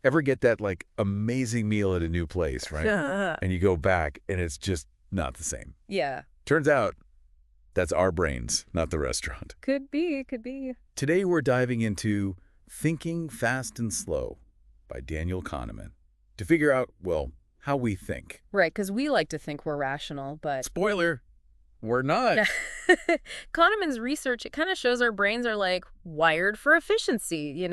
Ever get that, like, amazing meal at a new place, right? And you go back, and it's just not the same. Yeah. Turns out, that's our brains, not the restaurant. Could be, could be. Today, we're diving into Thinking Fast and Slow by Daniel Kahneman to figure out, well, how we think. Right, because we like to think we're rational, but Spoiler, we're not. Kahneman's research, it kind of shows our brains are like wired for efficiency,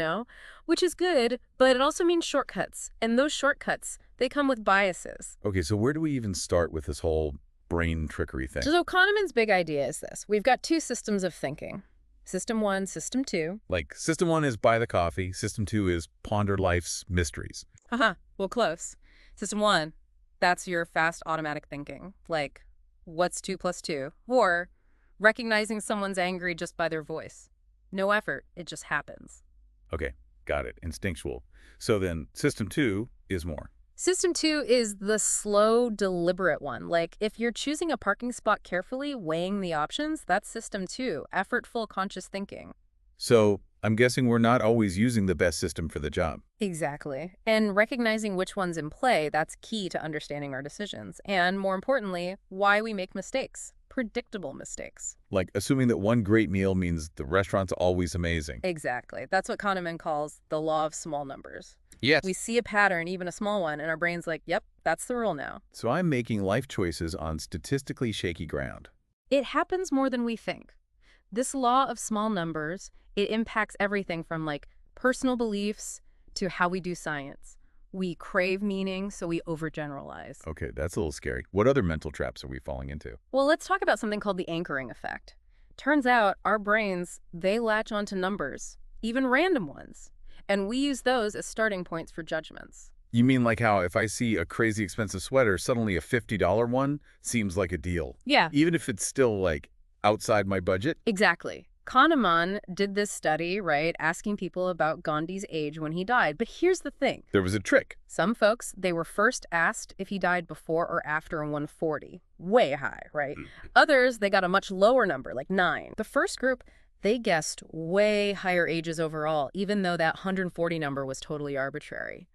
which is good, but it also means shortcuts. And those shortcuts, they come with biases. Okay, so where do we even start with this whole brain trickery thing? So Kahneman's big idea is this. We've got two systems of thinking. System 1, System 2. Like, System 1 is buy the coffee. System 2 is ponder life's mysteries. Well, close. System 1, that's your fast automatic thinking. Like, what's 2 plus 2? Or recognizing someone's angry just by their voice. No effort, it just happens. Okay, got it. Instinctual. So then System 2 is more. System 2 is the slow, deliberate one. Like, if you're choosing a parking spot carefully, weighing the options, that's System 2, effortful, conscious thinking. So I'm guessing we're not always using the best system for the job. Exactly. And recognizing which one's in play, that's key to understanding our decisions. And more importantly, why we make mistakes. Predictable mistakes. Like assuming that one great meal means the restaurant's always amazing. Exactly. That's what Kahneman calls the law of small numbers. Yes. We see a pattern, even a small one, and our brain's like, yep, that's the rule now. So I'm making life choices on statistically shaky ground. It happens more than we think. This law of small numbers, it impacts everything from like personal beliefs to how we do science. We crave meaning, so we overgeneralize. Okay, that's a little scary. What other mental traps are we falling into? Well, let's talk about something called the anchoring effect. Turns out our brains, they latch onto numbers, even random ones. And we use those as starting points for judgments. You mean like how if I see a crazy expensive sweater, suddenly a $50 one seems like a deal? Yeah. Even if it's still like outside my budget? Exactly. Kahneman did this study, right, asking people about Gandhi's age when he died. But here's the thing. There was a trick. Some folks, they were first asked if he died before or after 140. Way high, right? Others, they got a much lower number, like 9. The first group, they guessed way higher ages overall, even though that 140 number was totally arbitrary.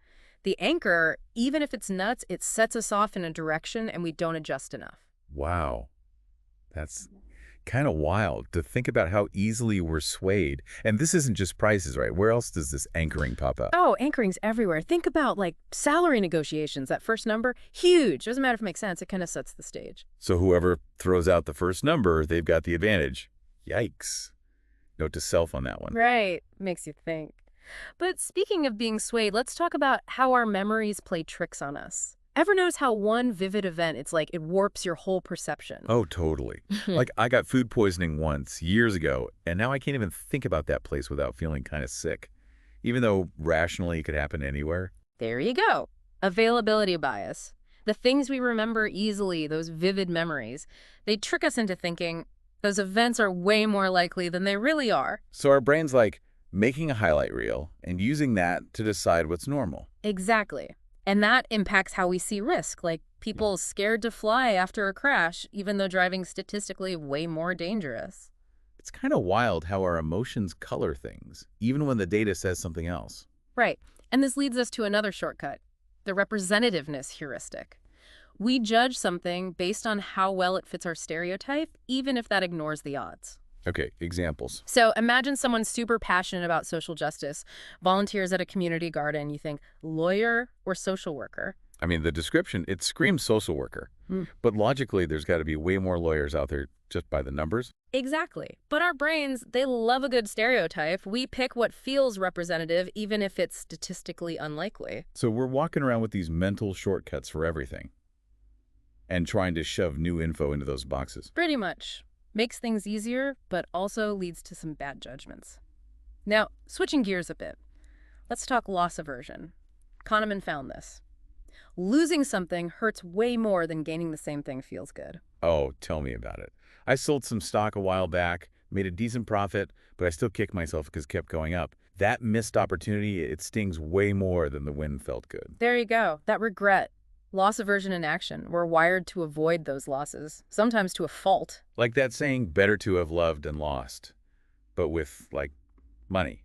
The anchor, even if it's nuts, it sets us off in a direction and we don't adjust enough. Wow. That's kind of wild to think about how easily we're swayed. And this isn't just prices, right? Where else does this anchoring pop up? Oh, anchoring's everywhere. Think about, like, salary negotiations. That first number, huge. Doesn't matter if it makes sense. It kind of sets the stage. So whoever throws out the first number, they've got the advantage. Yikes. Note to self on that one. Right. Makes you think. But speaking of being swayed, let's talk about how our memories play tricks on us. Ever notice how one vivid event, it's like it warps your whole perception? Oh, totally. Like I got food poisoning once, years ago, and now I can't even think about that place without feeling kind of sick. Even though rationally it could happen anywhere. There you go. Availability bias. The things we remember easily, those vivid memories, they trick us into thinking those events are way more likely than they really are. So our brain's like making a highlight reel and using that to decide what's normal. Exactly. And that impacts how we see risk, like people scared to fly after a crash, even though driving's statistically way more dangerous. It's kind of wild how our emotions color things, even when the data says something else. Right. And this leads us to another shortcut, the representativeness heuristic. We judge something based on how well it fits our stereotype, even if that ignores the odds. Okay, examples. So imagine someone super passionate about social justice, volunteers at a community garden. You think lawyer or social worker? I mean, the description, it screams social worker. But logically, there's got to be way more lawyers out there just by the numbers. Exactly. But our brains, they love a good stereotype. We pick what feels representative, even if it's statistically unlikely. So we're walking around with these mental shortcuts for everything and trying to shove new info into those boxes. Pretty much. Makes things easier, but also leads to some bad judgments. Now, switching gears a bit, let's talk loss aversion. Kahneman found this. Losing something hurts way more than gaining the same thing feels good. Oh, tell me about it. I sold some stock a while back, made a decent profit, but I still kick myself because it kept going up. That missed opportunity, it stings way more than the win felt good. There you go. That regret. Loss aversion in action. We're wired to avoid those losses, sometimes to a fault. Like that saying, better to have loved and lost, but with, like, money.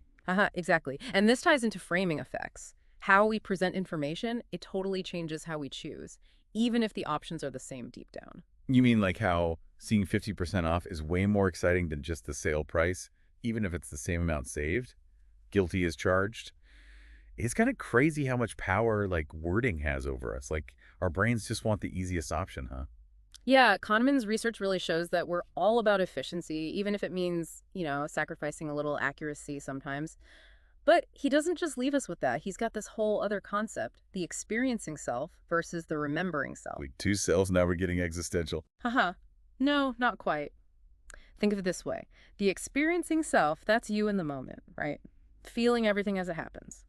Exactly. And this ties into framing effects. how we present information, it totally changes how we choose, even if the options are the same deep down. You mean like how seeing 50% off is way more exciting than just the sale price, even if it's the same amount saved? Guilty as charged? It's kind of crazy how much power like wording has over us. Like our brains just want the easiest option, huh? Yeah, Kahneman's research really shows that we're all about efficiency, even if it means, sacrificing a little accuracy sometimes. But he doesn't just leave us with that. He's got this whole other concept, the experiencing self versus the remembering self. Like two selves, now we're getting existential. Haha. No, not quite. Think of it this way. The experiencing self, that's you in the moment, right? Feeling everything as it happens.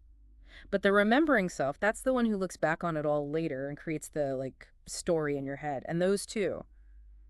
But the remembering self, that's the one who looks back on it all later and creates the, story in your head. And those two,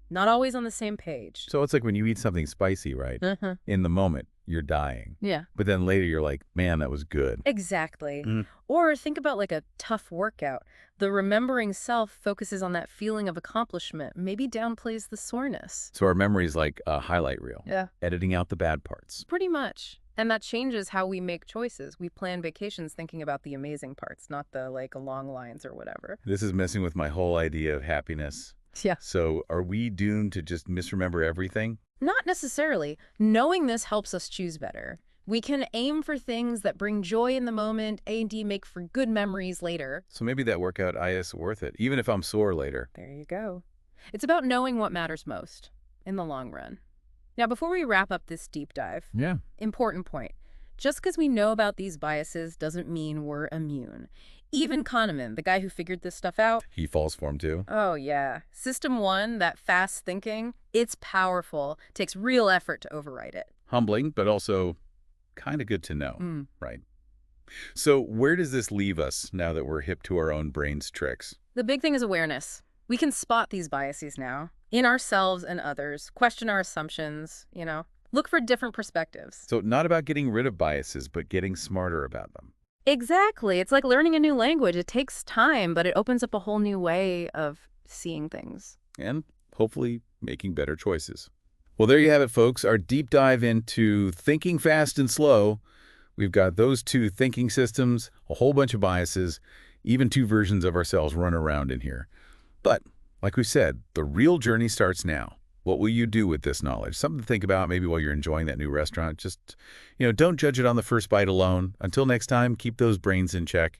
not always on the same page. So it's like when you eat something spicy, right? Uh-huh. In the moment, you're dying. Yeah. But then later you're like, man, that was good. Exactly. Mm. Or think about like a tough workout. The remembering self focuses on that feeling of accomplishment, maybe downplays the soreness. So our memory is like a highlight reel, Yeah. editing out the bad parts. Pretty much. And that changes how we make choices. We plan vacations thinking about the amazing parts, not the long lines or whatever. This is messing with my whole idea of happiness. Yeah. So are we doomed to just misremember everything? Not necessarily. Knowing this helps us choose better. We can aim for things that bring joy in the moment, A&D make for good memories later. So maybe that workout is worth it, even if I'm sore later. There you go. It's about knowing what matters most in the long run. Now, before we wrap up this deep dive, Yeah. important point. Just because we know about these biases doesn't mean we're immune. Even Kahneman, the guy who figured this stuff out, He falls for him too. oh yeah. System 1, that fast thinking, it's powerful. Takes real effort to override it. Humbling, but also kind of good to know, right? So where does this leave us now that we're hip to our own brain's tricks? The big thing is awareness. We can spot these biases now, in ourselves and others, question our assumptions, look for different perspectives. So not about getting rid of biases, but getting smarter about them. Exactly. It's like learning a new language. It takes time, but it opens up a whole new way of seeing things. And hopefully making better choices. Well, there you have it, folks. Our deep dive into thinking fast and slow. We've got those two thinking systems, a whole bunch of biases, even two versions of ourselves run around in here. But like we said, the real journey starts now. What will you do with this knowledge? Something to think about maybe while you're enjoying that new restaurant. Just, don't judge it on the first bite alone. Until next time, keep those brains in check.